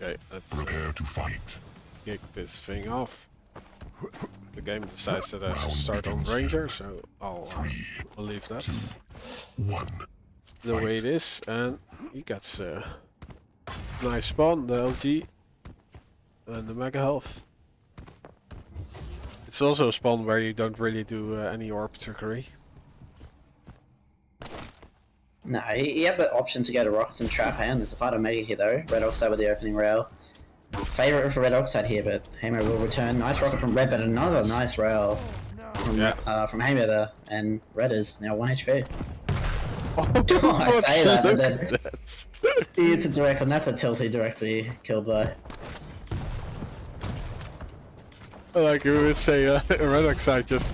Okay, let's Prepare to fight. kick this thing off. The game decides that I should start on Ranger, so I'll leave that the way it is. And he gets a nice spawn, the LG and the Mega Health. It's also a spawn where you don't really do any orb trickery. No, he had the option to go to Rockets and trap him. There's a fight on Mega here though. Redoxide with the opening rail. Favourite for Redoxide here, but Haymo will return. Nice rocket from Red, but another nice rail from Haymo there. And Red is now 1 HP. Oh, I say that, but then he hits a direct, and that's a tilty directly killed by. Like you would say, Redoxide just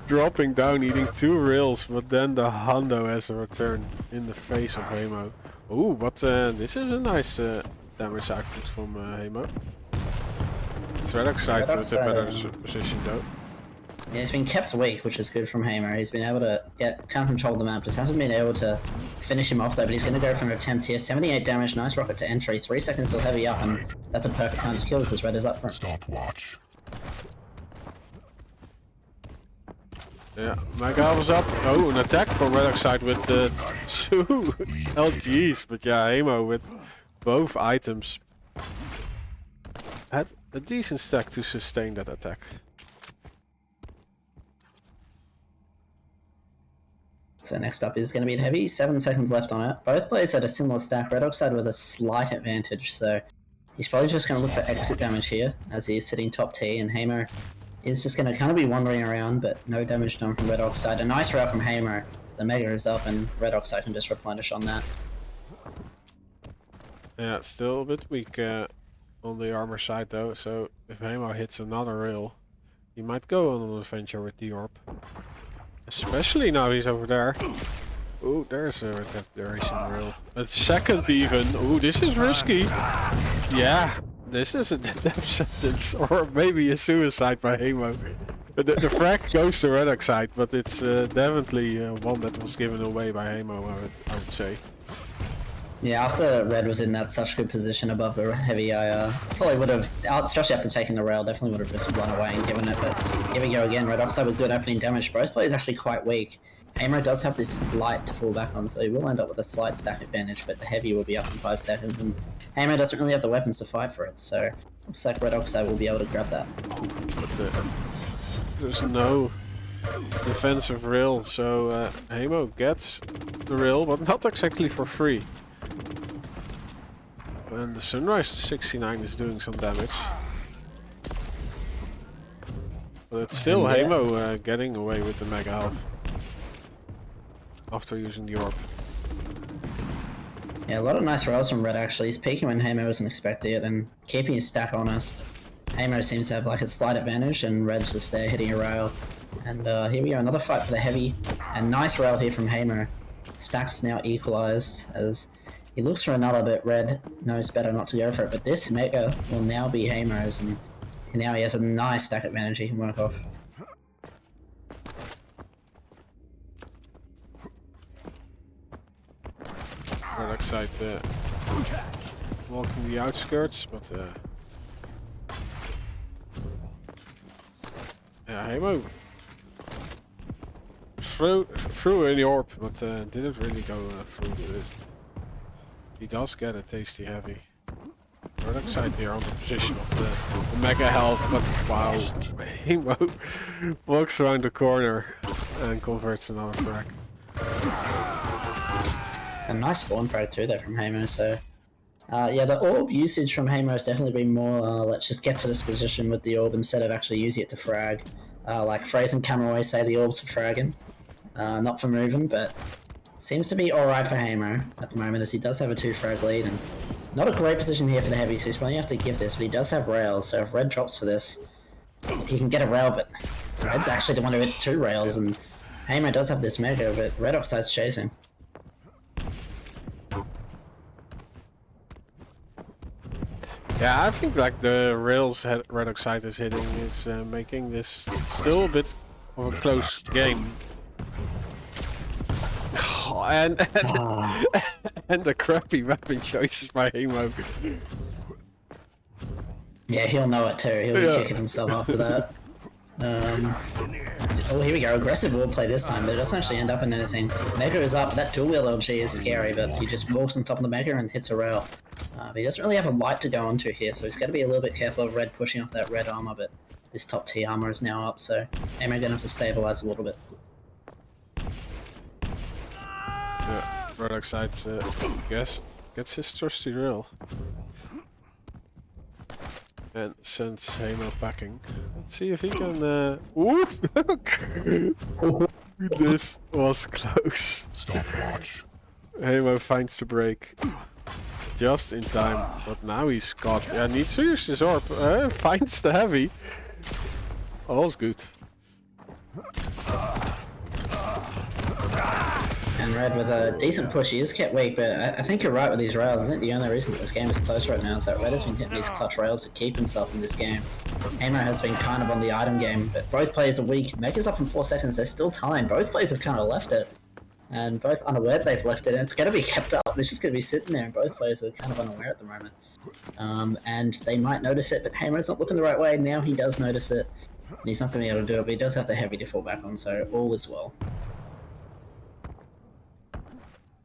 dropping down, eating 2 rails, but then the Hondo has a return in the face of Haymo. Ooh, but this is a nice damage output from Haymo. It's Redoxide with a better position though. Yeah, he's been kept weak, which is good from Haymo. He's been able to can't control the map, just hasn't been able to finish him off though, but he's going to go for an attempt here. 78 damage, nice rocket to entry, 3 seconds till heavy up, and that's a perfect time to kill because Red is up front. Stopwatch. Yeah, Mega was up. Oh, an attack from Redoxide with the 2 LGs, but yeah, Haymo with both items had a decent stack to sustain that attack. So next up is going to be Heavy, 7 seconds left on it. Both players had a similar stack, Redoxide with a slight advantage, so he's probably just going to look for exit damage here as he's sitting top T, and Haymo is just going to kind of be wandering around, but no damage done from Redoxide. A nice route from Haymo, the Mega is up and Redoxide can just replenish on that. Yeah, still a bit weak on the armor side though, so if Haymo hits another rail, he might go on an adventure with the orb. Especially now he's over there. Ooh, there's a duration rail. A second even. Ooh, this is risky. Yeah, this is a death sentence, or maybe a suicide by Haymo. The frag goes to Redoxide, but it's definitely one that was given away by Haymo, I would say. Yeah, after Red was in that such good position above the Heavy, I probably would have, especially after taking the rail, definitely would have just run away and given it, but here we go again. Redoxide with good opening damage. Both players actually quite weak. Haymo does have this light to fall back on, so he will end up with a slight stack advantage, but the Heavy will be up in 5 seconds, and Haymo doesn't really have the weapons to fight for it, so looks like Redoxide will be able to grab that. But there's no defensive rail, so Haymo gets the rail, but not exactly for free. And the Sunrise 69 is doing some damage. But it's still Haymo getting away with the Mega Health after using the orb. Yeah, a lot of nice rails from Red actually. He's peeking when Haymo wasn't expecting it and keeping his stack honest. Haymo seems to have like a slight advantage and Red's just there hitting a rail. And here we go, another fight for the Heavy. And nice rail here from Haymo. Stack's now equalized as he looks for another, but Red knows better not to go for it. But this Mega will now be Haymo's, and now he has a nice stack advantage he can work off. Redoxide walking the outskirts, but yeah, Haymo threw in the orb, but didn't really go through this. He does get a tasty Heavy. Redoxide here on the position of the Mega Health, but wow, Haymo walks around the corner and converts another frag. A nice spawn frag too there from Haymo, so yeah, the orb usage from Haymo has definitely been more let's just get to this position with the orb instead of actually using it to frag. Like Fraze and Camma always say the orb's for fragging, not for moving, but seems to be alright for Haymo at the moment as he does have a 2 frag lead, and not a great position here for the Heavy, so he's probably have to give this, but he does have rails, so if Red drops for this, he can get a rail, but Red's actually the one who hits 2 rails, and Haymo does have this Mega, but Redoxide's chasing. Yeah, I think like the rails Redoxide is hitting is making this still a bit of a close game. Oh, and the crappy weapon choices by Haymo. Yeah, he'll know it too. He'll be kicking himself after that. Oh, here we go. Aggressive wall play this time, but it doesn't actually end up in anything. Mega is up. That dual wheel LG is scary, but he just walks on top of the Mega and hits a rail. But he doesn't really have a light to go onto here, so he's got to be a little bit careful of Red pushing off that red armor, but this top T armor is now up, so Haymo going to have to stabilize a little bit. Yeah, Redoxide gets his trusty rail. And sends Haymo packing. Let's see if he can. Ooh! This was close. Stopwatch. Haymo finds the break just in time, but now he's got. Yeah, needs to use his orb. Finds the heavy. All's good. And Red with a decent push, he is kept weak, but I think you're right with these rails. I think the only reason that this game is close right now is that Red has been hitting these clutch rails to keep himself in this game. Haymo has been kind of on the item game, but both players are weak. Mega's up in 4 seconds, they're still tying. Both players have kind of left it, and both unaware they've left it, and it's going to be kept up. It's just going to be sitting there, and both players are kind of unaware at the moment. And they might notice it, but Haymo's not looking the right way. Now he does notice it, and he's not going to be able to do it, but he does have the heavy to fall back on, so all is well.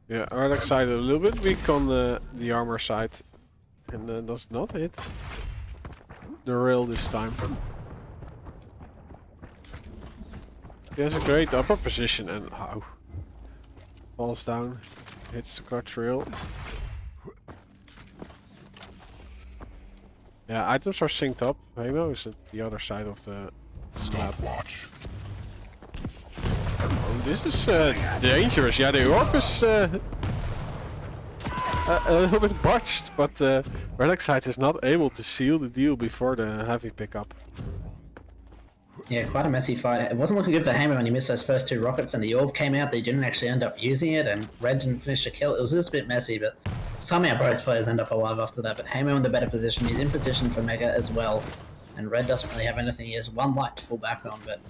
Yeah, Redoxide a little bit weak on the armor side, and does not hit the rail this time. He has a great upper position and falls down, hits the clutch rail. Yeah, items are synced up. Haymo is at the other side of the map. Stopwatch. Oh, this is dangerous. Yeah, the orb is a little bit botched, but Redoxide is not able to seal the deal before the heavy pickup. Yeah, quite a messy fight. It wasn't looking good for Haymo when he missed those first 2 rockets and the orb came out. They didn't actually end up using it, and Red didn't finish the kill. It was just a bit messy, but somehow both players end up alive after that. But Haymo in the better position. He's in position for Mega as well. And Red doesn't really have anything. He has 1 light to fall back on, but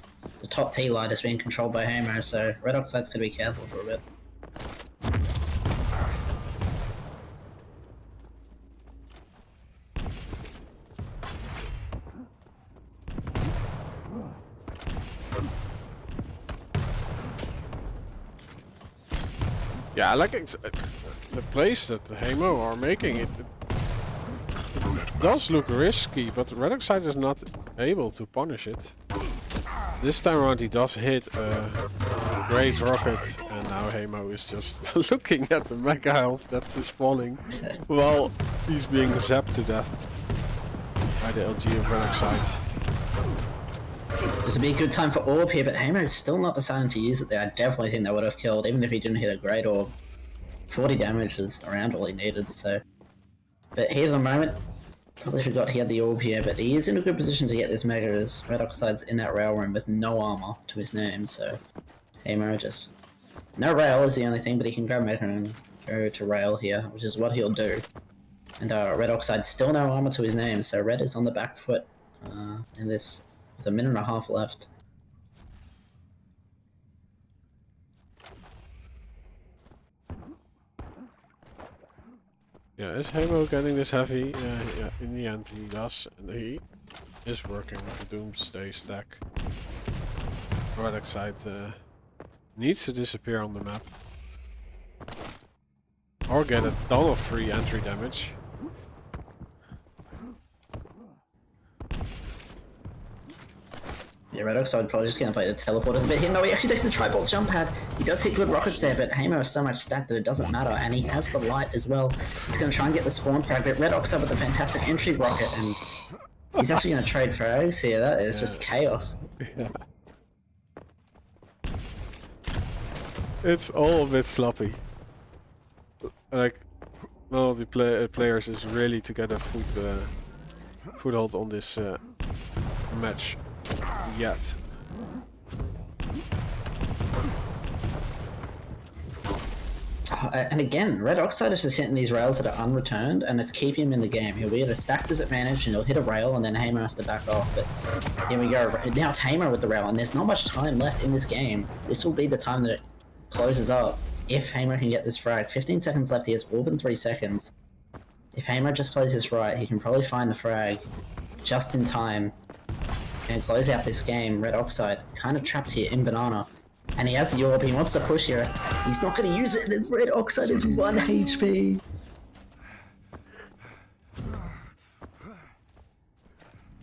the top T light is being controlled by Haymo, so Redoxide's going to be careful for a bit. Yeah, I like the plays that the Haymo are making. It does look risky, but Redoxide is not able to punish it. This time around he does hit a great rocket, and now Haymo is just looking at the mega health that is falling while he's being zapped to death by the LG of Redoxide. This would be a good time for orb here, but Haymo is still not deciding to use it there. I definitely think that would have killed, even if he didn't hit a great orb. 40 damage is around all he needed, so... But here's a moment. Probably forgot he had the orb here, but he is in a good position to get this Mega as Redoxide's in that rail room with no armor to his name, so... Haymo just... No rail is the only thing, but he can grab Mega and go to rail here, which is what he'll do. And Redoxide's still no armor to his name, so Red is on the back foot in this... with a minute and a half left. Yeah, is Haymo getting this heavy? Yeah, in the end he does, and he is working with the Doomsday stack. Redoxide needs to disappear on the map. Or get a ton of free entry damage. Yeah, Redoxide probably just going to play the teleporters a bit here. No, he actually takes the tripod jump pad. He does hit good rockets there, but Haymo is so much stacked that it doesn't matter, and he has the light as well. He's going to try and get the spawn frag, but Redoxide with a fantastic entry rocket, and he's actually going to trade frags here. That is just chaos. Yeah. It's all a bit sloppy. Like, none of the players is really to get a foothold on this match yet. And again, Redoxide is just hitting these rails that are unreturned, and it's keeping him in the game. He'll be at a stack disadvantage, and he'll hit a rail, and then Haymo has to back off. But here we go. Now it's Haymo with the rail, and there's not much time left in this game. This will be the time that it closes up if Haymo can get this frag. 15 seconds left. He has orb in 3 seconds. If Haymo just plays this right, he can probably find the frag. just in time and close out this game. Redoxide kind of trapped here in banana. And he has the orb, he wants to push here. He's not going to use it, and Redoxide is 1 HP.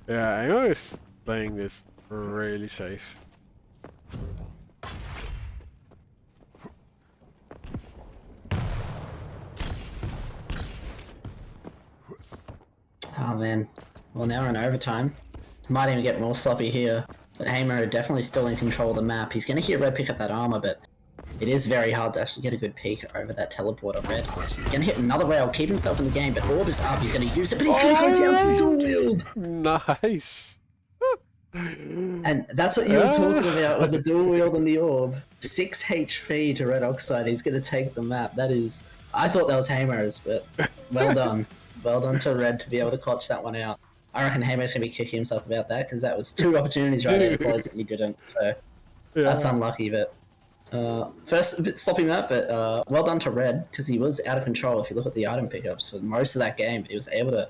Yeah, I was playing this really safe. Oh man. Well, now we're in overtime. Might even get more sloppy here. But Haymo definitely still in control of the map. He's going to hear Red pick up that armor, but it is very hard to actually get a good peek over that teleport on Red. He's going to hit another rail, keep himself in the game, but orb is up. He's going to use it, but he's going to go down to the dual wield. Nice. And that's what you were talking about with the dual wield and the orb. 6 HP to Redoxide. He's going to take the map. That is... I thought that was Haymo's, but well done. Well done to Red to be able to clutch that one out. I reckon Haymo's going to be kicking himself about that, because that was 2 opportunities right there to close it and he didn't, so yeah. That's unlucky, but first a bit sloppy map, but well done to Red, because he was out of control if you look at the item pickups for most of that game, but he was able to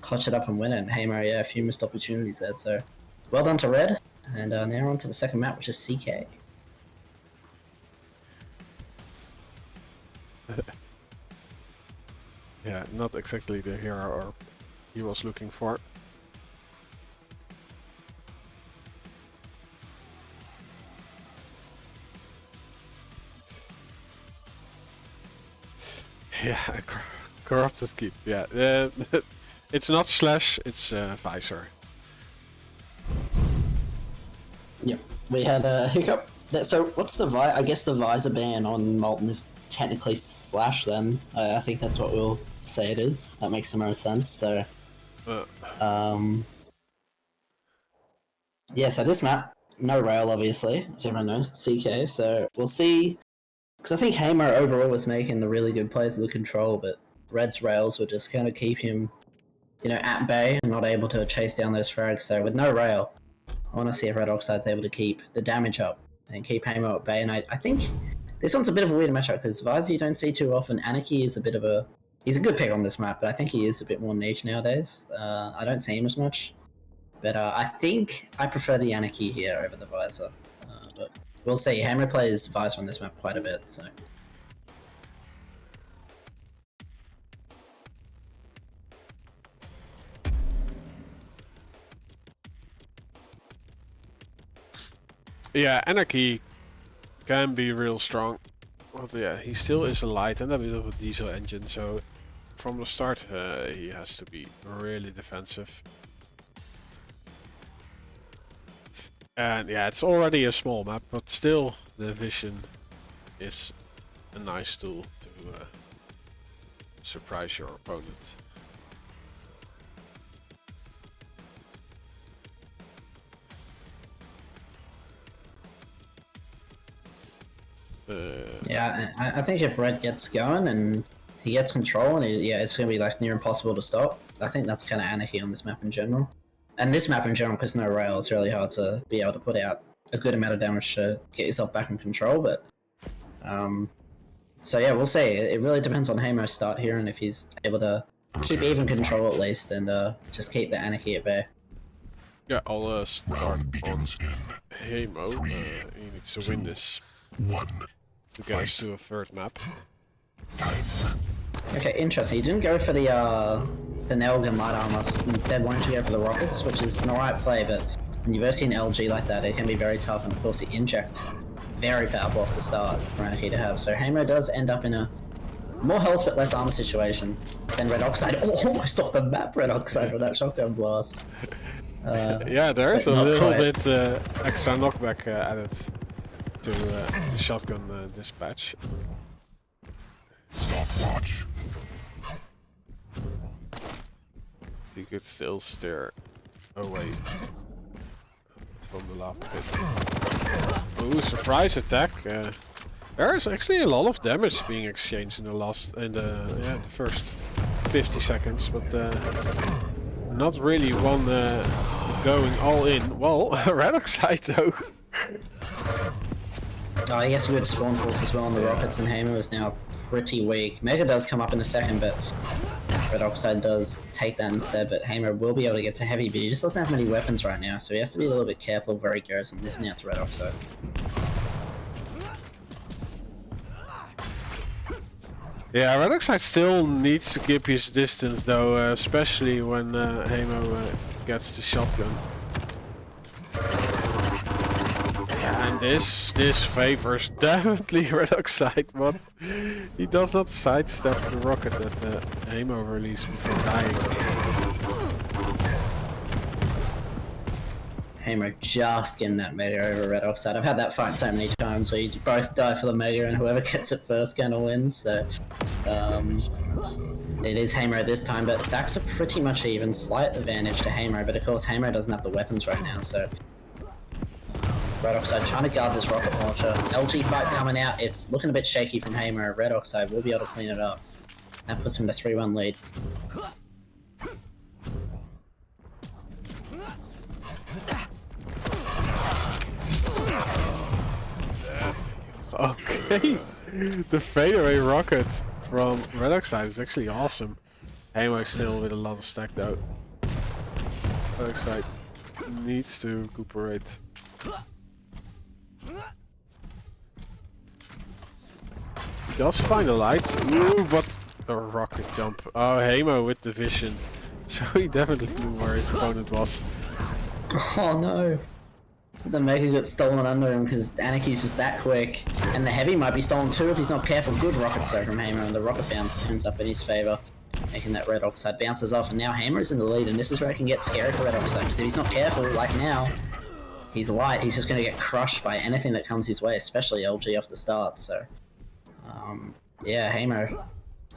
clutch it up and win it, and Haymo, yeah, a few missed opportunities there, so well done to Red, and now on to the second map, which is CK. Yeah, not exactly the hero he was looking for. Yeah, corrupted keep. Yeah, it's not slash, it's visor. Yep, we had a hiccup. So what's the I guess the visor ban on Molten is technically slash then. I think that's what we'll say it is. That makes the most sense, so... Yeah, so this map, no rail obviously, as everyone knows, CK, so we'll see... Because I think Haymo overall was making the really good plays of the control, but Red's rails were just going to keep him, you know, at bay and not able to chase down those frags, so with no rail, I want to see if Redoxide's able to keep the damage up and keep Haymo at bay, and I think this one's a bit of a weird matchup, because Visor you don't see too often. Anarchy is a bit of a... He's a good pick on this map, but I think he is a bit more niche nowadays. I don't see him as much. But I think I prefer the Anarchy here over the Visor. But we'll see. Hammer plays Visor on this map quite a bit, so... Yeah, Anarchy can be real strong. But yeah, he still is a light and a bit of a diesel engine, so from the start he has to be really defensive. And yeah, it's already a small map, but still the vision is a nice tool to surprise your opponent. Yeah, I think if Red gets going and he gets control, and it's going to be like near impossible to stop. I think that's kind of Anarchy on this map in general. And this map in general, because no rail, it's really hard to be able to put out a good amount of damage to get yourself back in control, but... so yeah, we'll see. It really depends on Haymo's start here, and if he's able to keep even control at least, and just keep the Anarchy at bay. Yeah, I'll start Round begins in Haymo. He needs to win this 1. to get us to a third map. Okay, interesting. He didn't go for the Nelgan light armor. Instead, wanted to go for the rockets, which is an alright play, but when you've seen LG like that, it can be very tough, and of course the inject, very powerful off the start for Anarchy to have. So Haymo does end up in a more health but less armor situation than Redoxide. Oh, almost off the map, Redoxide, for that shotgun blast. Yeah, there is a little quite. bit extra knockback added to the shotgun dispatch. Stopwatch. You could still steer away from the lava pit. Ooh, surprise attack! There is actually a lot of damage being exchanged in the first 50 seconds, but not really one going all in. Well, Redoxide though. I guess we had Spawn Force as well on the rockets, and Haymo is now pretty weak. Mega does come up in a second, but Redoxide does take that instead, but Haymo will be able to get to heavy, but he just doesn't have many weapons right now, so he has to be a little bit careful where he goes and listen out to Redoxide. Yeah, Redoxide still needs to keep his distance though, especially when Haymo gets the shotgun. Yeah, and this favors definitely Redoxide, but he does not sidestep the rocket that Haymo released before dying. Haymo just getting that Mega over Redoxide. I've had that fight so many times where you both die for the Mega and whoever gets it first gonna win, so... it is Haymo this time, but stacks are pretty much even. Slight advantage to Haymo, but of course Haymo doesn't have the weapons right now, so... Redoxide trying to guard this rocket launcher. LG fight coming out, it's looking a bit shaky from Haymo. Redoxide will be able to clean it up. That puts him to 3-1 lead. Okay, the fadeaway rocket from Redoxide is actually awesome. Haymo still with a lot of stack though. Redoxide needs to recuperate. He does find a light. Ooh, but the rocket jump. Oh, Haymo with the vision. So he definitely knew where his opponent was. Oh no. The Mega got stolen under him because Anarchy's just that quick. And the Heavy might be stolen too if he's not careful. Good rocket throw from Haymo, and the rocket bounce ends up in his favour, making that Redoxide bounces off. And now Haymo's in the lead, and this is where it can get scary for Redoxide, because if he's not careful, like now, he's light, he's just going to get crushed by anything that comes his way, especially LG off the start. So, yeah, Haymo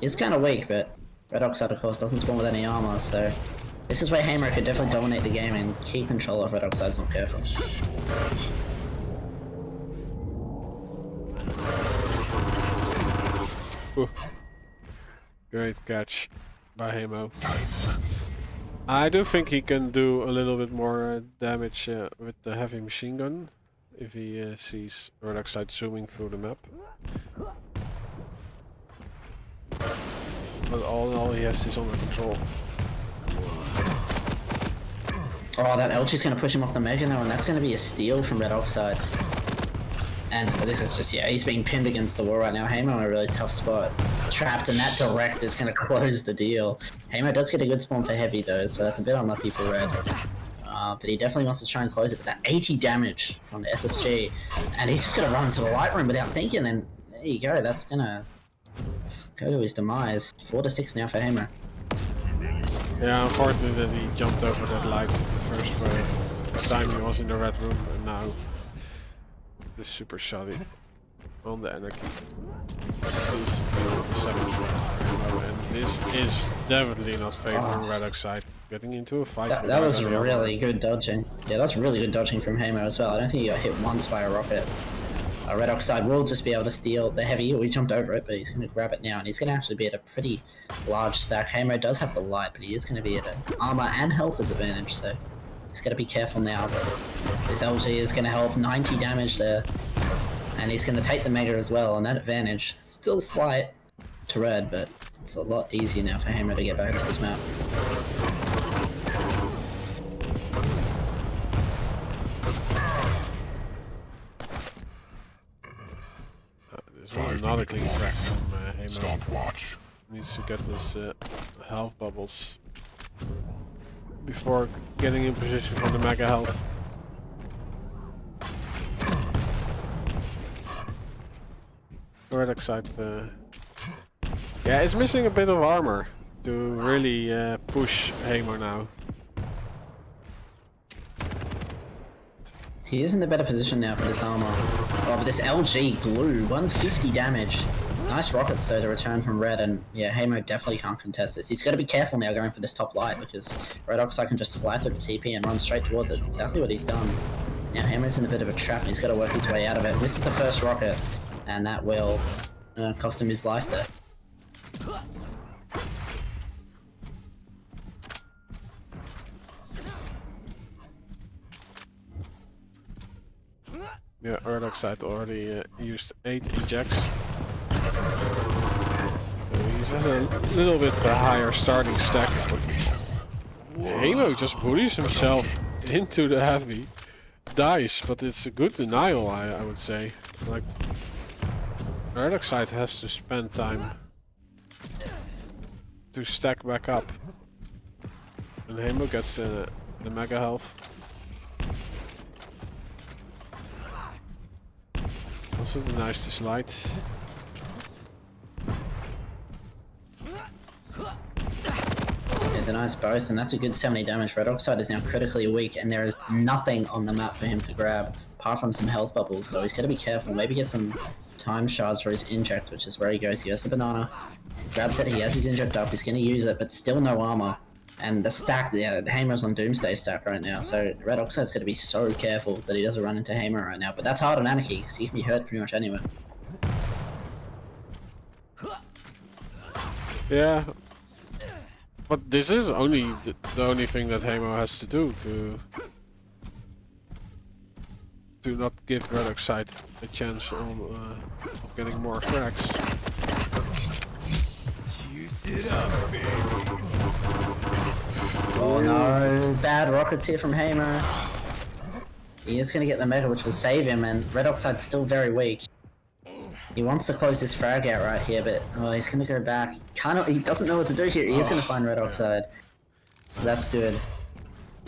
is kind of weak, but Redoxide, of course, doesn't spawn with any armor, so... This is where Haymo could definitely dominate the game and keep control if Redoxide's not careful. Ooh. Great catch by Haymo. I do think he can do a little bit more damage with the heavy machine gun if he sees Redoxide zooming through the map. But all in all, he has this under control. Oh, that LG's going to push him off the Mega now, and that's going to be a steal from Redoxide. And this is just, yeah, he's being pinned against the wall right now. Haymo in a really tough spot. Trapped, and that direct is going to close the deal. Haymo does get a good spawn for heavy though, so that's a bit unlucky for Red. But he definitely wants to try and close it with that 80 damage from the SSG. And he's just going to run into the light room without thinking, and there you go, that's going to go to his demise. 4-6 now for Haymo. Yeah, unfortunately that he jumped over that light the first time he was in the red room, and now the super shoddy on the Anarchy. This is the 7th round for Haymo, and this is definitely not favoring Redoxide. Getting into a fight. That was really good dodging. Yeah, that's really good dodging from Haymo as well. I don't think he got hit once by a rocket. Redoxide will just be able to steal the heavy. We jumped over it, but he's going to grab it now, and he's going to actually be at a pretty large stack. Haymo does have the light, but he is going to be at an armor and health disadvantage, so he's got to be careful now. But this LG is going to help 90 damage there, and he's going to take the Mega as well, and that advantage still slight to Red, but it's a lot easier now for Haymo to get back to this map. Another clean crack from Haymo. Stopwatch. Needs to get this health bubbles before getting in position for the Mega health. Redoxide, yeah, it's missing a bit of armor to really push Haymo now. He is in a better position now for this armor. Oh, but this LG glue, 150 damage. Nice rockets though to return from Red, and yeah, Haymo definitely can't contest this. He's got to be careful now going for this top light, because Redoxide can just fly through the TP and run straight towards it. It's exactly what he's done. Now Haymo's in a bit of a trap, and he's got to work his way out of it. This is the first rocket, and that will cost him his life there. Yeah, Redoxide already used 8 ejects. So he He has a little bit higher starting stack, but Haymo just bullies himself into the heavy. Dies, but it's a good denial, I would say. Like, Redoxide has to spend time to stack back up. And Haymo gets the mega health. Also denies this light. Yeah, denies both, and that's a good 70 damage. Redoxide is now critically weak, and there is nothing on the map for him to grab, apart from some health bubbles, so he's got to be careful. Maybe get some time shards for his inject, which is where he goes. He has a banana, grabs it, he has his inject up, he's going to use it, but still no armor. And the stack, yeah, the Haymo's on Doomsday stack right now, so Redoxide's got to be so careful that he doesn't run into Haymo right now. But that's hard on Anarchy, because he can be hurt pretty much anywhere. Yeah. But this is only the only thing that Haymo has to do to not give Redoxide a chance of getting more frags. Juice it up, baby. Oh no, bad rockets here from Haymo. He is going to get the mega, which will save him, and Redoxide's still very weak. He wants to close his frag out right here, but he's going to go back. He doesn't know what to do here. He is going to find Redoxide. So that's good.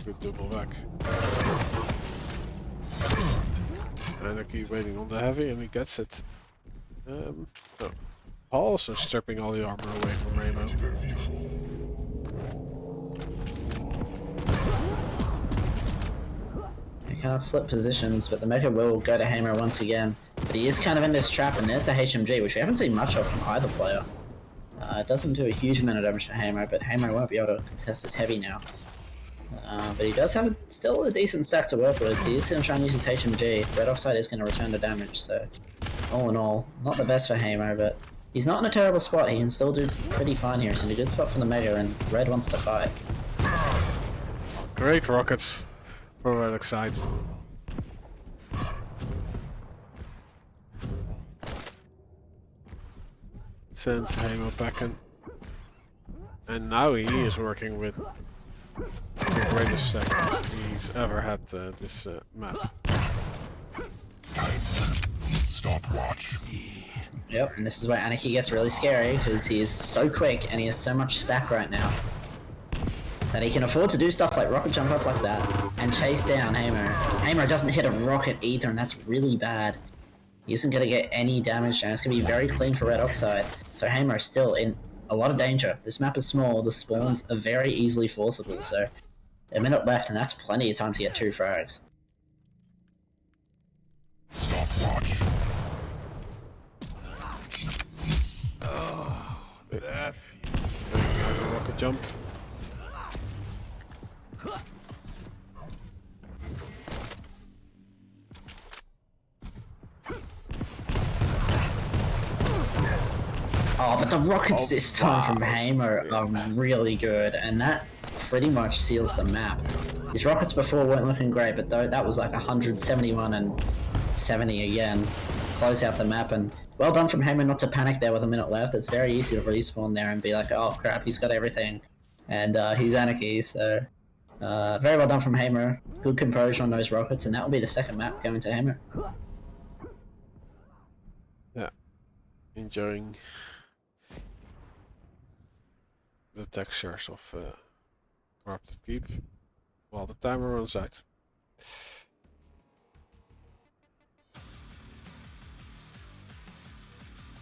Good double back. And I keep waiting on the heavy, and he gets it. Also stripping all the armor away from Haymo. He kind of flip positions, but the mega will go to Haymo once again. But he is kind of in this trap, and there's the HMG, which we haven't seen much of from either player. It doesn't do a huge amount of damage to Haymo, but Haymo won't be able to contest this heavy now. But he does have still a decent stack to work with. He is going to try and use his HMG. Redoxide is going to return the damage, so all in all, not the best for Haymo, but he's not in a terrible spot. He can still do pretty fine here. He's in a good spot for the mega, and Red wants to fight. Great rockets for Redoxide. Sends Haymo back in. And now he is working with the greatest stack he's ever had this map. Stopwatch. Yep, and this is where Anarchy gets really scary, because he is so quick and he has so much stack right now that he can afford to do stuff like rocket jump up like that and chase down Haymo. Haymo doesn't hit a rocket either, and that's really bad. He isn't going to get any damage down. It's going to be very clean for Redoxide. So Haymo is still in a lot of danger. This map is small, the spawns are very easily forcible, so a minute left, and that's plenty of time to get 2 frags. Stopwatch. Oh, that feels Rocket jump. Oh, but the rockets this time from Haymo are really good, and that pretty much seals the map. His rockets before weren't looking great, but that was like 171 and 70 again. Close out the map, and well done from Haymo not to panic there with a minute left. It's very easy to respawn there and be like, oh crap, he's got everything. And he's Anarchy, so very well done from Haymo. Good composure on those rockets, and that will be the second map going to Haymo. Yeah, enjoying the textures of Corrupted Keep while the timer runs out.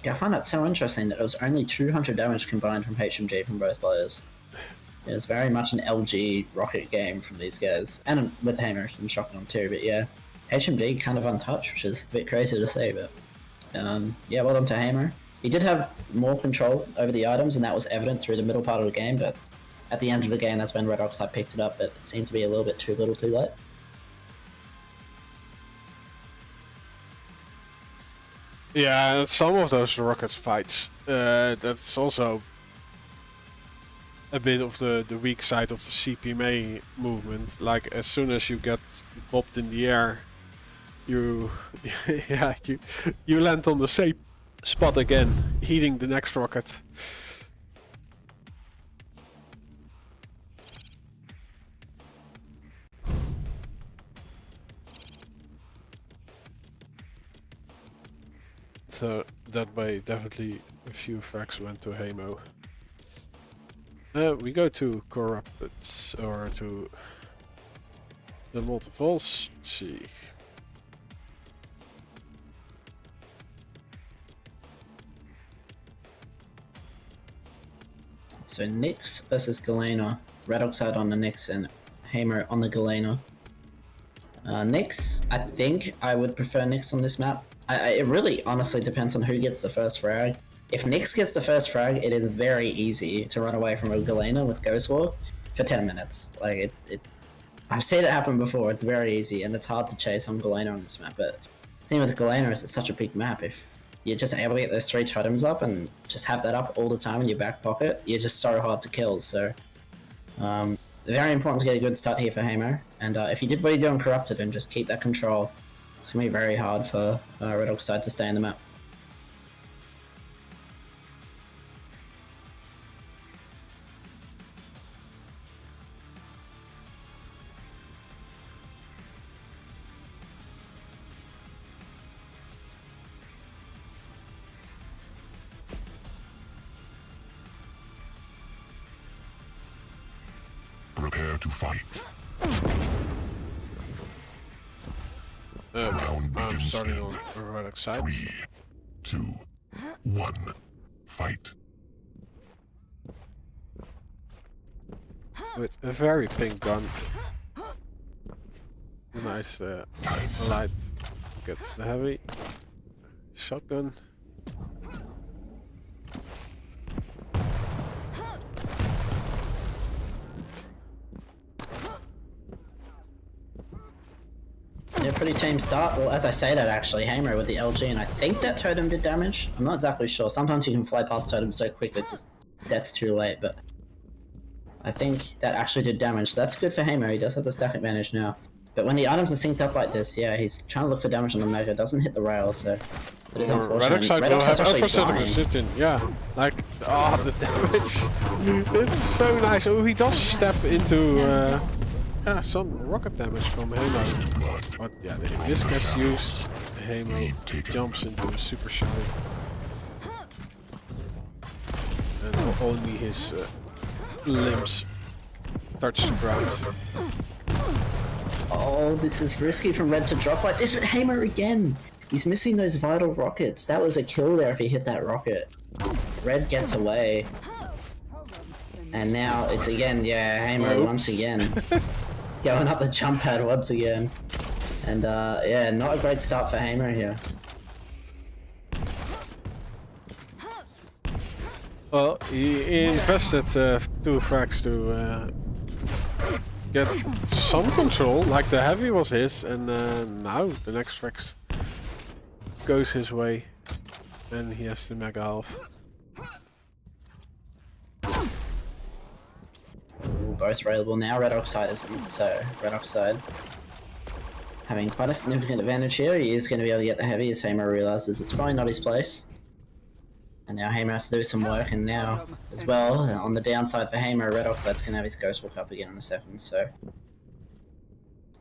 Yeah, I find that so interesting that it was only 200 damage combined from HMG from both players. It was very much an LG rocket game from these guys, and with Haymo some shocking on too, but yeah, HMG kind of untouched, which is a bit crazy to say, but yeah, well done to Haymo. He did have more control over the items, and that was evident through the middle part of the game, but at the end of the game, that's when Redoxide picked it up, but it seemed to be a little bit too little too late. Yeah, and some of those rockets fights, that's also a bit of the weak side of the CPMA movement. Like, as soon as you get bopped in the air, you you land on the same spot again, heating the next rocket. that way definitely a few frags went to Haymo. We go to Corrupted, or to the Molten Falls. Let's see. So Nyx versus Galena. Redoxide on the Nyx and Haymo on the Galena. Nyx, I think I would prefer Nyx on this map. It really honestly depends on who gets the first frag. If Nyx gets the first frag, it is very easy to run away from a Galena with Ghost Walk for 10 minutes. Like, it's I've seen it happen before, it's very easy, and it's hard to chase on Galena on this map, but the thing with Galena is it's such a big map. If you're just able to get those 3 totems up and just have that up all the time in your back pocket, you're just so hard to kill, so... very important to get a good start here for Haymo, and if you did what you do on Corrupted and just keep that control, it's going to be very hard for Redoxide to stay in the map. Prepare to fight. I'm starting on Redoxide. 3, 2, 1, fight. With a very pink gun. Nice light gets the heavy. Shotgun. Yeah, pretty tame start. Well, as I say that actually, Haymo with the LG, and I think that totem did damage. I'm not exactly sure. Sometimes you can fly past totems so quickly, just that's too late, but I think that actually did damage. So that's good for Haymo. He does have the stack advantage now. But when the items are synced up like this, yeah, he's trying to look for damage on the Mega. Doesn't hit the rail, so it is unfortunate. Redoxide will have actually 0% of flying. precision. Yeah, like the damage. It's so nice. Oh, he does step into some rocket damage from Haymo. But yeah, if this gets used, Haymo jumps into a super shy. And only his limbs touch the ground. Oh, this is risky from Red to drop like this, but Haymo again! He's missing those vital rockets. That was a kill there if he hit that rocket. Red gets away. And now it's again, yeah, Haymo once again. Going up the jump pad once again. And yeah, not a great start for Haymo here. Well, he invested 2 frags to get some control, like the heavy was his, and now the next frags goes his way, and he has the mega half. Ooh, both railable now. Redoxide isn't, so Redoxide having quite a significant advantage here. He is going to be able to get the heavy as Haymo realizes it's probably not his place. And now Haymo has to do some work, and now, as well, on the downside for Haymo, Redoxide's going to have his Ghost Walk up again in a second, so...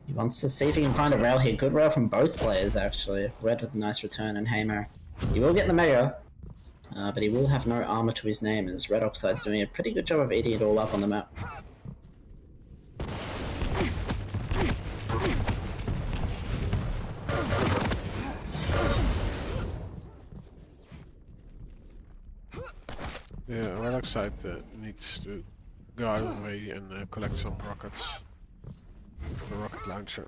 He wants to see if he can find a rail here. Good rail from both players, actually. Red with a nice return, and Haymo. He will get the Mega, but he will have no armor to his name, as Redoxide's doing a pretty good job of eating it all up on the map. Yeah, Redoxide needs to go out of the way and collect some rockets. The rocket launcher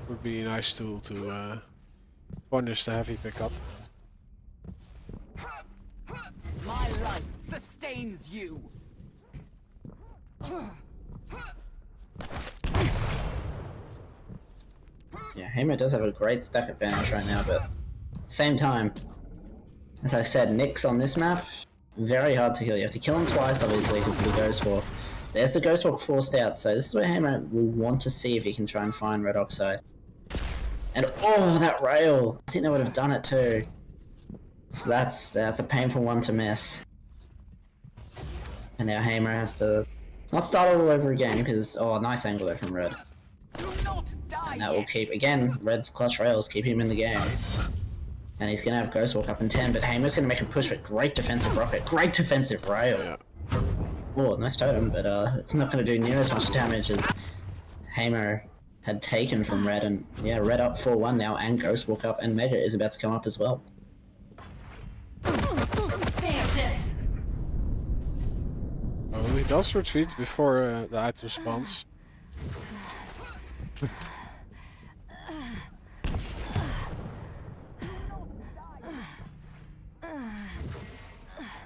would be a nice tool to punish the heavy pickup. My life sustains you. Yeah, Haymo does have a great stack advantage right now, but at the same time, as I said, Nyx on this map, very hard to kill. You have to kill him twice, obviously, because of the Ghost Walk. There's the Ghost Walk forced out, so this is where Haymo will want to see if he can try and find Redoxide. And oh, that rail! I think they would have done it too. So that's a painful one to miss. And now Haymo has to not start all over again, because, oh, nice angle there from Red. Do not die and that will keep, again, Red's clutch rails keep him in the game. And he's going to have Ghostwalk up in 10, but Haymo's going to make a push with great defensive rocket, great defensive rail. Yeah. Oh, nice totem, but it's not going to do near as much damage as Haymo had taken from Red, and yeah, Red up 4-1 now, and Ghostwalk up, and Mega is about to come up as well. Oh, he does retreat before the item spawns.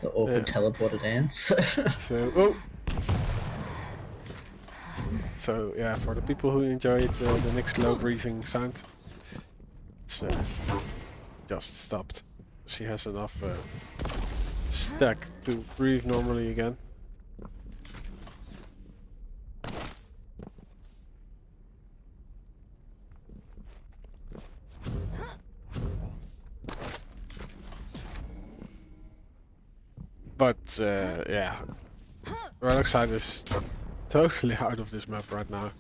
The awkward teleporter dance. So yeah, for the people who enjoyed the next low breathing sound, it's just stopped. She has enough stack to breathe normally again. But yeah, Redoxide is totally out of this map right now.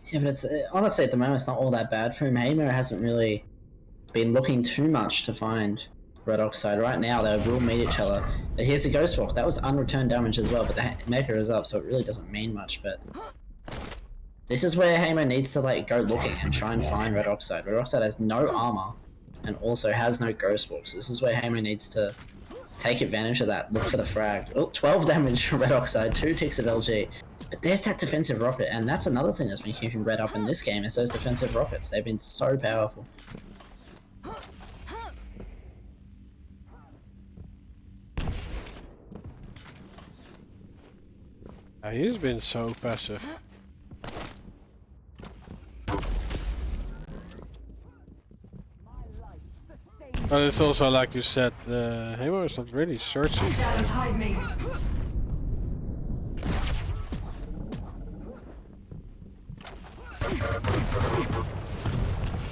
Yeah, but it's honestly at the moment it's not all that bad for him. Haymo hasn't really been looking too much to find Redoxide. Right now they will meet each other. But here's a Ghostwalk. That was unreturned damage as well, but the Mecha is up, so it really doesn't mean much. But this is where Haymo needs to like go looking and try and find Redoxide. Redoxide has no armor and also has no Ghostwalks. This is where Haymo needs to take advantage of that. Look for the frag. Oh, 12 damage from Redoxide, 2 ticks of LG. But there's that defensive rocket, and that's another thing that's been keeping Red up in this game, is those defensive rockets. They've been so powerful. He's been so passive. But it's also like you said, Haymo is not really searching. Hide me.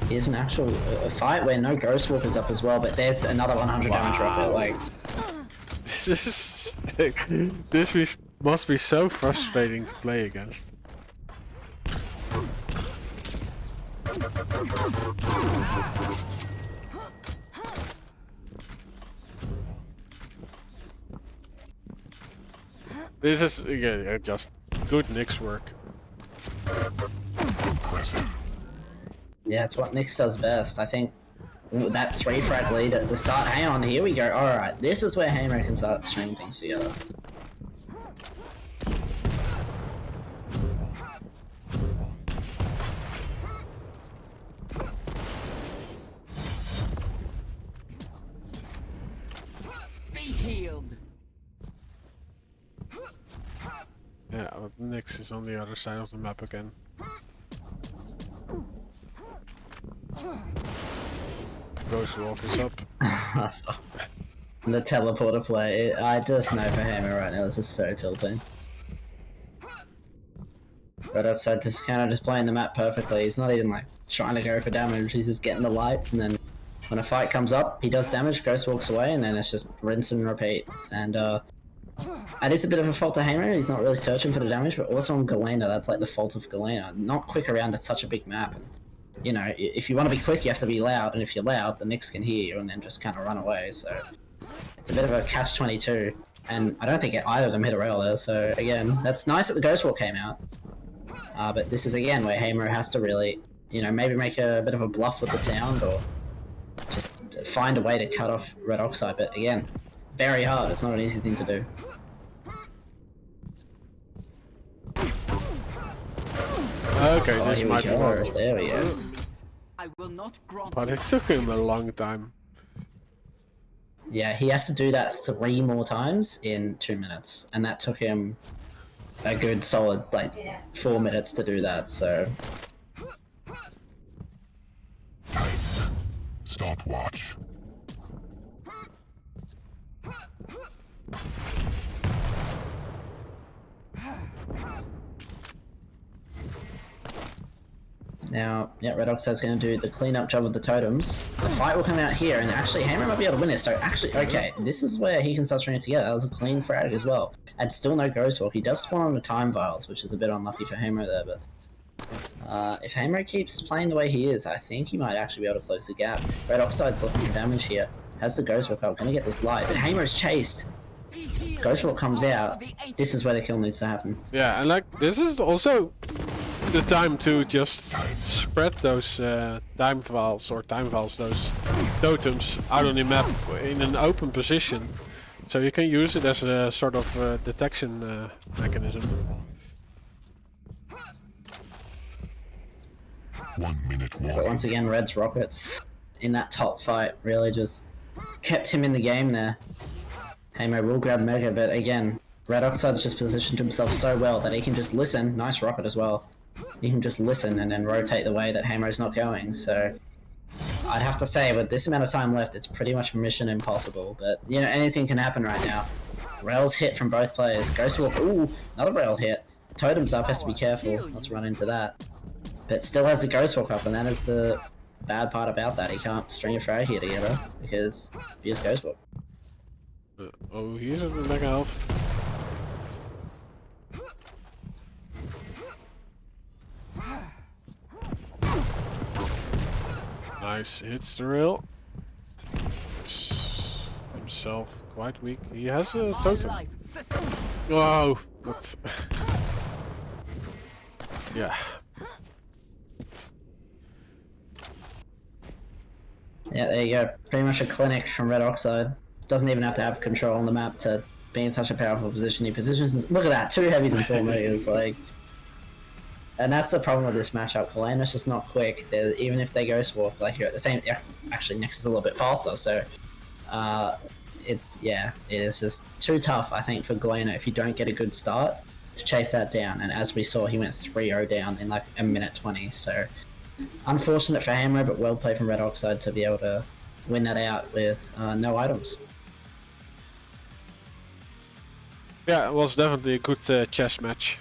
Here's an actual fight where no Ghostwalk is up as well, but there's another 100 damage rocket. Like, this must be so frustrating to play against. This is yeah, just good Nyx work. yeah, it's what Nyx does best. I think that 3 frag lead at the start. Hang on, here we go. Alright, this is where Haymo can start stringing things together. Be healed. Yeah, but Nyx is on the other side of the map again. Ghostwalk is up. The teleporter play, I just know for Haymo right now, this is so tilting. Redoxide just kind of just playing the map perfectly. He's not even like trying to go for damage, he's just getting the lights, and then when a fight comes up, he does damage, Ghost walks away, and then it's just rinse and repeat. And it is a bit of a fault to Haymo, he's not really searching for the damage, but also on Galena, that's like the fault of Galena. Not quick around such a big map. And, you know, if you want to be quick, you have to be loud, and if you're loud, the Nyx can hear you and then just kind of run away, so it's a bit of a catch-22, and I don't think either of them hit a rail there, so again, that's nice that the Ghost Wall came out, but this is again where Haymo has to really, you know, maybe make a bit of a bluff with the sound, or just find a way to cut off Redoxide, but again, very hard, it's not an easy thing to do. Okay, Oh, this here might we be go. work. There we go. I will not grant But it took him a long time. Yeah, he has to do that 3 more times in 2 minutes, and that took him a good solid, like, 4 minutes to do that, so... Stopwatch. Now Now, yeah, Redoxide's going to do the cleanup job with the totems. The fight will come out here, and actually, Haymo might be able to win this. So, actually, okay, this is where he can start stringing it together. That was a clean frag as well. And still no Ghost Walk. He does spawn on the time vials, which is a bit unlucky for Haymo there, but... if Haymo keeps playing the way he is, I think he might actually be able to close the gap. Redoxide's looking for damage here. Has the Ghost Walk up, gonna get this light, but Haymo's chased. Ghost Walk comes out. This is where the kill needs to happen. Yeah, and like this is also the time to just spread those time vials those totems out on the map in an open position, so you can use it as a sort of detection mechanism. 1 minute But warning. once again, Red's rockets in that top fight really just kept him in the game there. Haymo will grab Mega, but again, Redoxide's just positioned himself so well that he can just listen. Nice rocket as well. He can just listen and then rotate the way that Haymo's not going. So I'd have to say, with this amount of time left, it's pretty much mission impossible. But you know, anything can happen right now. Rails hit from both players. Ghost Walk, ooh, another rail hit. Totem's up, has to be careful. Let's run into that. But still has the Ghost Walk up, and that is the bad part about that. He can't string a frag here together because he has Ghost Walk. Oh, he's in the mega health. Nice, hits the rail. Himself quite weak. He has a totem. Whoa! What? Yeah. Yeah, there you go. Pretty much a clinic from Redoxide. Doesn't even have to have control on the map to be in such a powerful position. He positions... Look at that, 2 heavies and 4 megas, like... And that's the problem with this matchup. Galena's just not quick. Even if they Ghost Walk, like you're at the same... Yeah, actually, Nexus is a little bit faster, so... it is just too tough, I think, for Galena if you don't get a good start to chase that down. And as we saw, he went 3-0 down in like a minute 20, so... Unfortunate for Haymo, but well played from Redoxide to be able to win that out with no items. Yeah, it was definitely a good chess match.